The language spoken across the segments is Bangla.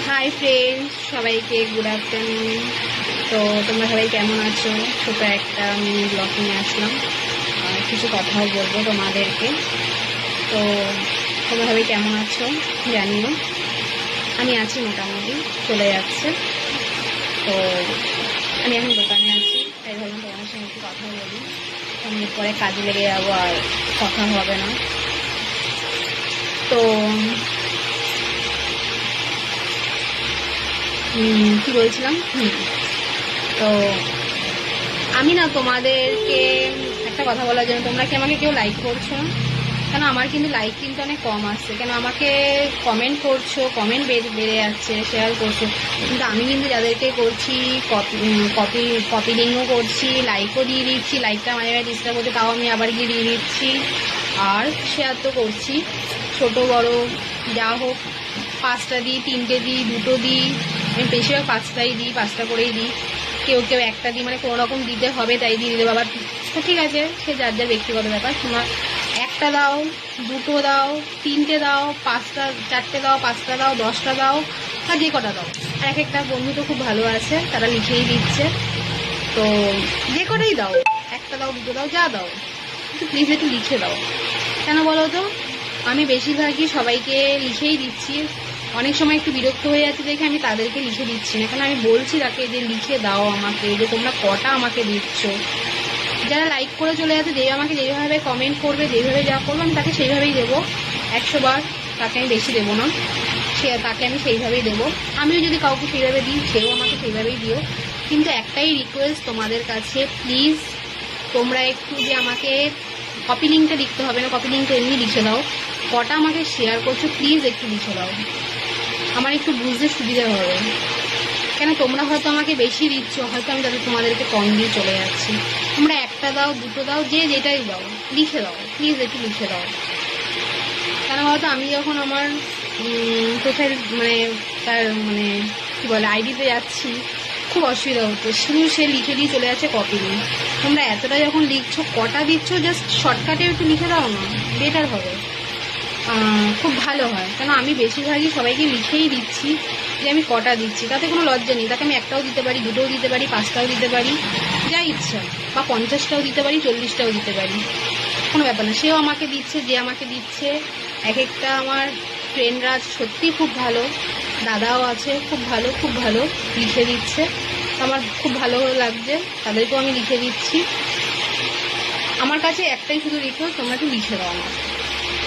হাই ফ্রেন্ডস, সবাইকে গুড আফটারনুন। তো তোমরা সবাই কেমন আছো? ছোটো একটা মিনি ব্লগ নিয়ে আসলাম, আর কিছু কথাও বলবো তোমাদেরকে। তো তোমরা সবাই কেমন আছো জানিও। আমি আছি মোটামুটি, চলে যাচ্ছে। তো আমি এখন দোকানে আছি, তাই ভাবলাম তোমাদের সঙ্গে একটু কথা বলি। আমি পরে কাজে লেগে যাবো, আর কথা হবে না। তো কি বলছিলাম, তো আমি না তোমাদেরকে একটা কথা বলার জন্য, তোমরা কি আমাকে কেউ লাইক করছো? কেন আমার কিন্তু লাইক কিন্তু অনেক কম আসছে। কেন আমাকে কমেন্ট করছো, কমেন্ট বেড়ে যাচ্ছে, শেয়ার করছো, কিন্তু আমি কিন্তু যাদেরকে করছি কপি লিঙ্কও করছি, লাইকও দিয়ে দিচ্ছি, লাইকটা মাঝে মাঝে ডিস্টার্ব করতে, তাও আমি আবার গিয়ে দিয়ে দিচ্ছি, আর শেয়ার তো করছি। ছোট বড় যা হোক, 5টা দিই, 3টে দিই, 2টো দিই। আমি বেশিরভাগ 5টাই দিই, 5টা করেই দিই। কেউ কেউ একটা দিই, মানে কোনো রকম দিতে হবে তাই দিয়ে দিতে বাবা। তো ঠিক আছে, সে যার যার ব্যক্তিগত ব্যাপার। তোমার একটা দাও, 2টো দাও, 3টে দাও, 5টা, 4টে দাও, 5টা দাও, 10টা দাও, আর যে কটা দাও। আর এক একটা বন্ধু তো খুব ভালো আছে, তারা লিখেই দিচ্ছে। তো যে কটাই দাও, একটা দাও, 2টো দাও, যা দাও, কিন্তু প্লিজ একটু লিখে দাও। কেন বলো তো? আমি বেশিরভাগই সবাইকে লিখেই দিচ্ছি। অনেক সময় একটু বিরক্ত হয়ে যাচ্ছে দেখে আমি তাদেরকে লিখে দিচ্ছি না, কারণ আমি বলছি তাকে যে লিখে দাও আমাকে, যে তোমরা কটা আমাকে দিচ্ছ। যারা লাইক করে চলে যাচ্ছে, যে আমাকে যেভাবে কমেন্ট করবে, যেভাবে যা করবো আমি তাকে সেইভাবেই দেবো। 100 বার তাকে আমি বেশি দেবো না, তাকে আমি সেইভাবেই দেবো। আমিও যদি কাউকে সেইভাবে দিই, সেও আমাকে সেইভাবেই দিও। কিন্তু একটাই রিকোয়েস্ট তোমাদের কাছে, প্লিজ তোমরা একটু, যে আমাকে কপি লিঙ্কটা লিখতে হবে না, কপি লিঙ্কটা এমনি লিখে দাও। কটা আমাকে শেয়ার করছো প্লিজ একটু লিখে দাও, আমার একটু বুঝতে সুবিধা হবে। কেন তোমরা হয়তো আমাকে বেশি দিচ্ছ, হয়তো আমি তাদের তোমাদেরকে কম দিয়ে চলে যাচ্ছি। তোমরা একটা দাও, 2টো দাও, যে যেটাই দাও, লিখে দাও, প্লিজ একটু লিখে দাও। কেন বলতো, আমি যখন আমার প্রোফাইল তার কী বলে আইডিতে যাচ্ছি, খুব অসুবিধা হতো। শুধু সে লিখে দিয়ে চলে যাচ্ছে কপি নিয়ে। তোমরা এতটা যখন লিখছো, কটা দিচ্ছ জাস্ট শর্টকাটে একটু লিখে দাও না, বেটার হবে, খুব ভালো হয়। কেন আমি বেশিরভাগই সবাইকে লিখেই দিচ্ছি যে আমি কটা দিচ্ছি, তাতে কোনো লজ্জা নেই। তাকে আমি একটাও দিতে পারি, 2টোও দিতে পারি, 5টাও দিতে পারি, যা ইচ্ছা, বা 50টাও দিতে পারি, 40টাও দিতে পারি, কোনো ব্যাপার না। সেও আমাকে দিচ্ছে, যে আমাকে দিচ্ছে। এক একটা আমার ফ্রেন্ডরা সত্যিই খুব ভালো, দাদাও আছে খুব ভালো, খুব ভালো লিখে দিচ্ছে। আমার খুব ভালো লাগছে, তাদেরকেও আমি লিখে দিচ্ছি। আমার কাছে একটাই শুধু রিকোয়েস্ট, তোমরা একটু লিখে দাও না,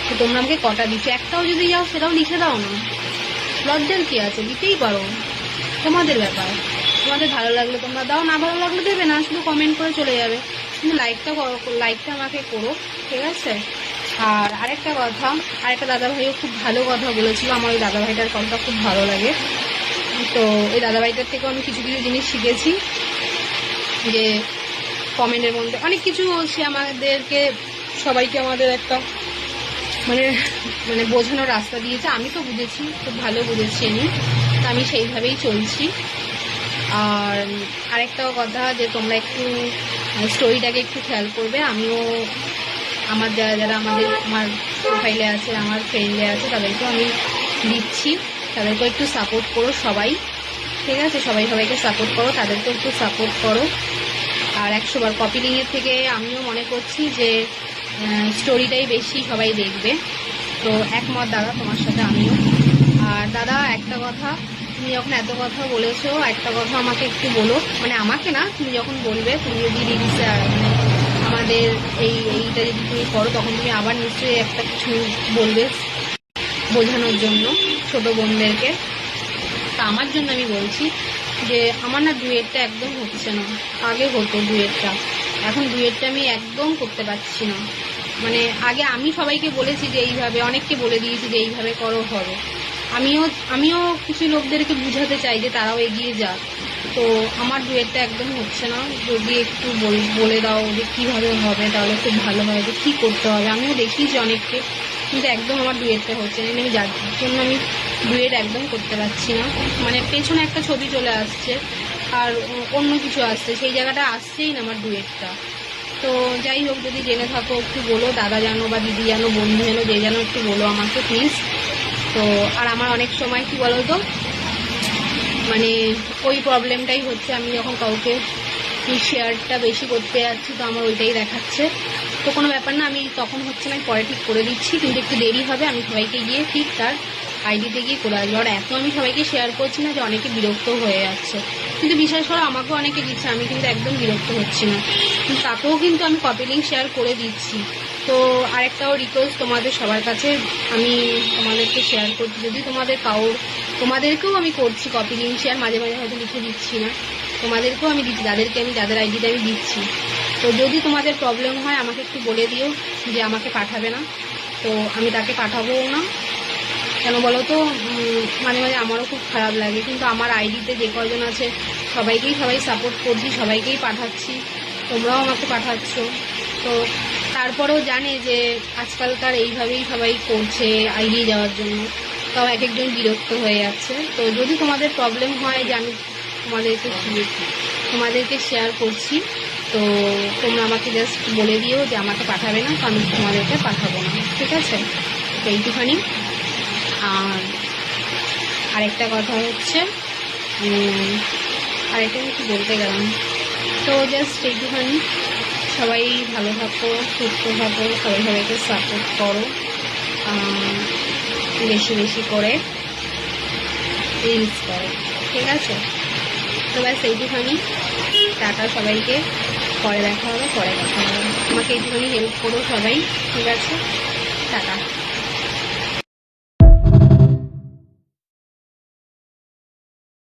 তো তোমরা আমাকে কটা দিচ্ছ। একটাও যদি যাও, সেটাও লিখে দাও না, লজ্জার কি আছে, দিতেই পারো, তোমাদের ব্যাপার। তোমাদের ভালো লাগলে তোমরা দাও, না ভালো লাগলে দেবে না, শুধু কমেন্ট করে চলে যাবে। কিন্তু লাইকটা আমাকে করো, ঠিক আছে? আর আরেকটা কথা, আরেকটা দাদাভাইও খুব ভালো কথা বলেছিল, আমার ওই দাদাভাইটার কথাটা খুব ভালো লাগে। তো ওই দাদাভাইটার থেকেও আমি কিছু কিছু জিনিস শিখেছি, যে কমেন্টের মধ্যে অনেক কিছু সে আমাদেরকে, সবাইকে আমাদের একটা মানে বোঝানোর রাস্তা দিয়েছে। আমি তো বুঝেছি, খুব ভালো বুঝেছি আমি, তো আমি সেইভাবেই চলছি। আর আরেকটা কথা, যে তোমরা একটু স্টোরিটাকে একটু খেয়াল করবে। আমিও আমার যারা আমার প্রোফাইলে আছে, আমার ফ্রেন্ডে আছে, তাদেরকেও আমি দিচ্ছি। তাদেরকেও একটু সাপোর্ট করো সবাই, ঠিক আছে? সবাইকে সাপোর্ট করো, তাদেরকেও একটু সাপোর্ট করো। আর 100 বার কপি লিঙ্কের থেকে আমিও মনে করছি যে স্টোরিটাই বেশি সবাই দেখবে। তো একমত দাদা তোমার সাথে আমিও। আর দাদা, একটা কথা, তুমি যখন এত কথা বলেছো, একটা কথা আমাকে একটু বলো, আমাকে না, তুমি যখন বলবে, তুমি যদি রিলসে আমাদের এইটা যদি তুমি করো, তখন তুমি আবার নিশ্চয়ই একটা কিছু বলবে বোঝানোর জন্য ছোট বোনদেরকে। তা আমার জন্য আমি বলছি যে আমার না ডুয়েটটা একদম হচ্ছে না। আগে হতো ডুয়েটটা, এখন ডুয়েটটা আমি একদম করতে পারছি না। আগে আমি সবাইকে বলেছি যে এইভাবে, অনেককে বলে দিয়েছি যে এইভাবে করো, হবে। আমিও কিছু লোকদেরকে বুঝাতে চাই যে তারাও এগিয়ে যাক। তো আমার ডুয়েটটা একদম হচ্ছে না। যদি একটু বলে দাও যে কীভাবে হবে, তাহলে খুব ভালো হয়, যে কী করতে হবে। আমিও দেখিয়েছি অনেককে, কিন্তু একদম আমার ডুয়েটটা হচ্ছে না। আমি যার জন্য আমি ডুয়েট একদম করতে পারছি না। পেছনে একটা ছবি চলে আসছে, আর অন্য কিছু আসছে, সেই জায়গাটা আসছেই না আমার ডুয়েটটা। তো যাই হোক, যদি জেনে থাকো একটু বলো, দাদা জানো বা দিদি জানো, বন্ধু জানো, যে জানো, একটু বলো আমাকে প্লিজ। তো আর আমার অনেক সময় কি বলো তো, মানে ওই প্রবলেমটাই হচ্ছে, আমি যখন কাউকে শেয়ারটা বেশি করতে যাচ্ছি তো আমার ওইটাই দেখাচ্ছে। তো কোনো ব্যাপার না, আমি তখন হচ্ছে না, পরে ঠিক করে দিচ্ছি, কিন্তু একটু দেরি হবে। আমি সবাইকে গিয়ে ঠিক তার আইডিতে গিয়ে করে আসবো। আর এত আমি সবাইকে শেয়ার করছি না যে অনেকে বিরক্ত হয়ে যাচ্ছে, কিন্তু বিশেষ করে আমাকেও অনেকে দিচ্ছে, আমি কিন্তু একদম বিরক্ত হচ্ছি না, কিন্তু তাকেও কিন্তু আমি কপি লিঙ্ক শেয়ার করে দিচ্ছি। তো আরেকটাও রিকোয়েস্ট তোমাদের সবার কাছে, আমি তোমাদেরকে শেয়ার করছি, যদি তোমাদেরকেও আমি করছি কপি লিঙ্ক শেয়ার, মাঝে মাঝে হয়তো লিখে দিচ্ছি না, তোমাদেরকেও আমি দিচ্ছি, যাদের আইডিতে আমি দিচ্ছি। তো যদি তোমাদের প্রবলেম হয় আমাকে একটু বলে দিও যে আমাকে পাঠাবে না, তো আমি তাকে পাঠাবোও না। কেন বলো তো, মাঝে মাঝে আমারও খুব খারাপ লাগে, কিন্তু আমার আইডিতে যে কজন আছে সবাই সাপোর্ট করছি, সবাইকেই পাঠাচ্ছি, তোমরাও আমাকে পাঠাচ্ছ। তো তারপরেও জানে যে আজকালকার এইভাবেই সবাই করছে এগিয়ে যাওয়ার জন্য, তাও এক একজন বিরক্ত হয়ে যাচ্ছে। তো যদি তোমাদের প্রবলেম হয় যে আমি তোমাদেরকে শেয়ার করছি, তো তোমরা আমাকে জাস্ট বলে দিও যে আমাকে পাঠাবে না, তো আমি তোমাদেরকে পাঠাবো না, ঠিক আছে? তো এইটুখানি। আর আরেকটা কথা হচ্ছে, আরেকটা কিছু বলতে গেলাম, তো জাস্ট এইটুখানি। সবাই ভালো থাকো, সুস্থ থাকো, সবাইকে সাপোর্ট করো, বেশি বেশি করে রিলস করো, ঠিক আছে? তো ব্যাস এইটুখানি। টাটা সবাইকে, পরে দেখা হবে। আমাকে এইটুখানি হেল্প করো সবাই, ঠিক আছে? টাটা।